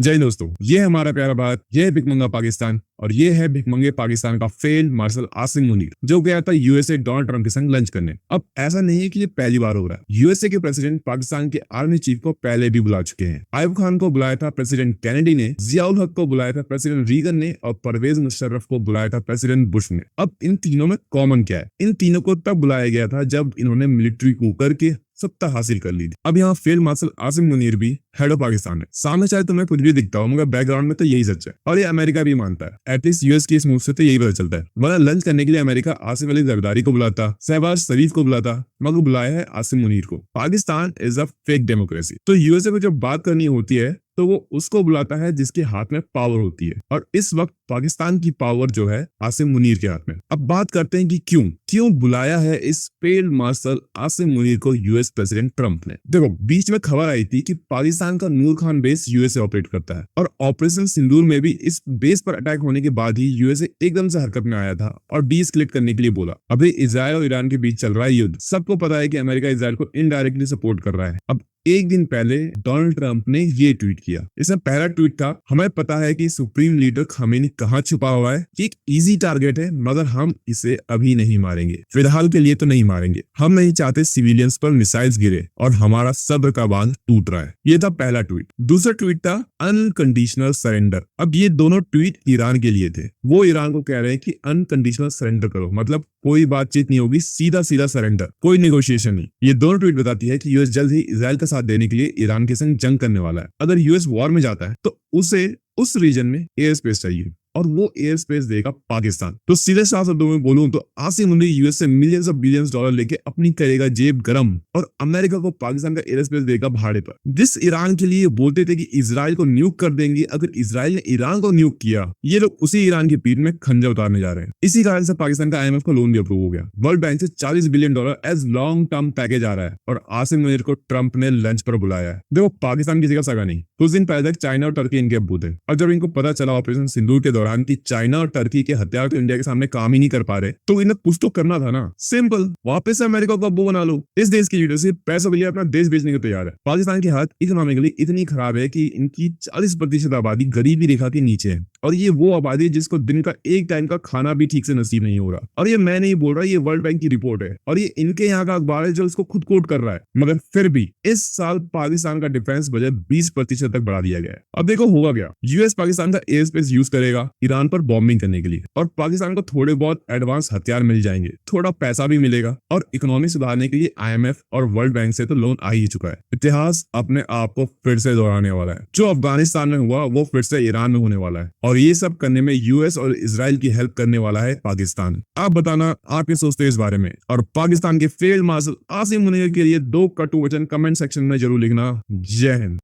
जय दोस्तों, ये है हमारा प्यारा भारत, ये है भिखमंगा पाकिस्तान और ये है भिखमंगे पाकिस्तान का फेल्ड मार्शल आसिम मुनीर, जो गया था यूएसए डोनाल्ड ट्रंप के संग लंच करने। अब ऐसा नहीं है कि ये पहली बार हो रहा है। यूएसए के प्रेसिडेंट पाकिस्तान के आर्मी चीफ को पहले भी बुला चुके हैं। आयुब खान को बुलाया था प्रेसिडेंट कैनेडी ने, जियाउल हक को बुलाया था प्रेसिडेंट रीगन ने और परवेज मुशर्रफ को बुलाया था प्रेसिडेंट बुश ने। अब इन तीनों में कॉमन क्या है? इन तीनों को तब बुलाया गया था जब इन्होंने मिलिट्री कू करके सत्ता हासिल कर ली थी। अब यहाँ फील्ड मार्शल आसिम मुनीर भी हेड ऑफ पाकिस्तान है। सामने चाहे तुम्हें कुछ भी दिखता हो, मगर बैकग्राउंड में तो यही सच है और ये अमेरिका भी मानता है। एटलीस्ट यूएस की इस मूव से तो यही पता चलता है। वरना लंच करने के लिए अमेरिका आसिफ अली जरदारी को बुलाता, शहबाज शरीफ को बुलाता, मगर बुलाया है आसिम मुनीर को। Pakistan is a fake democracy. तो यूएसए को जब बात करनी होती है तो वो उसको बुलाता है जिसके हाथ में पावर होती है, और इस वक्त पाकिस्तान की पावर जो है आसिम मुनीर के हाथ में। अब बात करते हैं कि क्यों बुलाया है इस फील्ड मार्शल आसिम मुनीर को यूएस प्रेसिडेंट ट्रंप ने। देखो, बीच में खबर आई थी कि पाकिस्तान का नूर खान बेस यूएसए ऑपरेट करता है, और ऑपरेशन सिंदूर में भी इस बेस पर अटैक होने के बाद ही यूएसए एकदम से हरकत में आया था और डीएस्केलेट करने के लिए बोला। अभी इजराइल और ईरान के बीच चल रहा है युद्ध। सबको पता है कि अमेरिका इजराइल को इनडायरेक्टली सपोर्ट कर रहा है। अब एक दिन पहले डोनाल्ड ट्रंप ने ये ट्वीट किया। इसमें पहला ट्वीट था, हमें पता है कि सुप्रीम लीडर खमेनी कहाँ छुपा हुआ है। ये एक इजी टारगेट है, मगर हम इसे अभी नहीं मारेंगे। फिलहाल के लिए तो नहीं मारेंगे। हम नहीं चाहते सिविलियंस पर मिसाइल्स गिरे और हमारा सब्र का बांध टूट रहा है। ये था पहला ट्वीट। दूसरा ट्वीट था अनकंडीशनल सरेंडर। अब ये दोनों ट्वीट ईरान के लिए थे। वो ईरान को कह रहे हैं कि अनकंडीशनल सरेंडर करो, मतलब कोई बातचीत नहीं होगी, सीधा सीधा सरेंडर, कोई नेगोशिएशन नहीं। ये दोनों ट्वीट बताती है कि यूएस जल्द ही इजराइल का साथ देने के लिए ईरान के संग जंग करने वाला है। अगर यूएस वॉर में जाता है तो उसे उस रीजन में एयर स्पेस चाहिए, और वो एयर स्पेस देगा पाकिस्तान। तो सीधे साफ शब्दों में बोलूं तो आसिम मुनीर यूएस से मिलियंस ऑफ बिलियंस डॉलर लेके अपनी करेगा जेब गरम, और अमेरिका को पाकिस्तान का एयर स्पेस देगा भाड़े पर। जिस ईरान के लिए बोलते थे कि इजराइल को न्यूक कर देंगे अगर इजराइल ने ईरान को न्यूक किया, ये लोग उसी ईरान की पीठ में खंजर उतारने जा रहे हैं। इसी कारण से पाकिस्तान का आईएमएफ का लोन भी अप्रूव हो गया। वर्ल्ड बैंक से $40 billion as long term package आ रहा है, और आसिम मुनीर को ट्रंप ने लंच पर बुलाया है। देखो, पाकिस्तान किसी का सगा नहीं। कुछ दिन पहले तक चाइना और टर्की इनके अब्बू थे, और जब इनको पता चला ऑपरेशन सिंदूर के दौरान कि चाइना और टर्की के हथियार तो इंडिया के सामने काम ही नहीं कर पा रहे, तो इन्हें कुछ तो करना था ना। सिंपल, वापस से अमेरिका को अब्बू बना लो। इस देश की लीडरशिप पैसों के लिए अपना देश बेचने को तैयार है। पाकिस्तान की हालत इकोनॉमिकली इतनी खराब है कि इनकी 40% आबादी गरीबी रेखा के नीचे है, और ये वो आबादी जिसको दिन का एक टाइम का खाना भी ठीक से नसीब नहीं हो रहा। और ये मैं नहीं बोल रहा, ये वर्ल्ड बैंक की रिपोर्ट है, और ये इनके यहाँ का अखबार है जो इसको खुद कोट कर रहा है। मगर फिर भी इस साल पाकिस्तान का डिफेंस बजट 20% तक बढ़ा दिया गया है। अब देखो होगा क्या। यूएस पाकिस्तान का एयर स्पेस यूज करेगा ईरान पर बॉम्बिंग करने के लिए, और पाकिस्तान को थोड़े बहुत एडवांस हथियार मिल जाएंगे, थोड़ा पैसा भी मिलेगा, और इकोनॉमी सुधारने के लिए आईएमएफ और वर्ल्ड बैंक से तो लोन आ ही चुका है। इतिहास अपने आप को फिर से दोहराने वाला है। जो अफगानिस्तान में हुआ वो फिर से ईरान में होने वाला है, और ये सब करने में यूएस और इजराइल की हेल्प करने वाला है पाकिस्तान। आप बताना आप क्या सोचते हैं इस बारे में, और पाकिस्तान के फील्ड मार्शल आसिम मुनीर के लिए 2 कटु वचन कमेंट सेक्शन में जरूर लिखना। जय हिंद।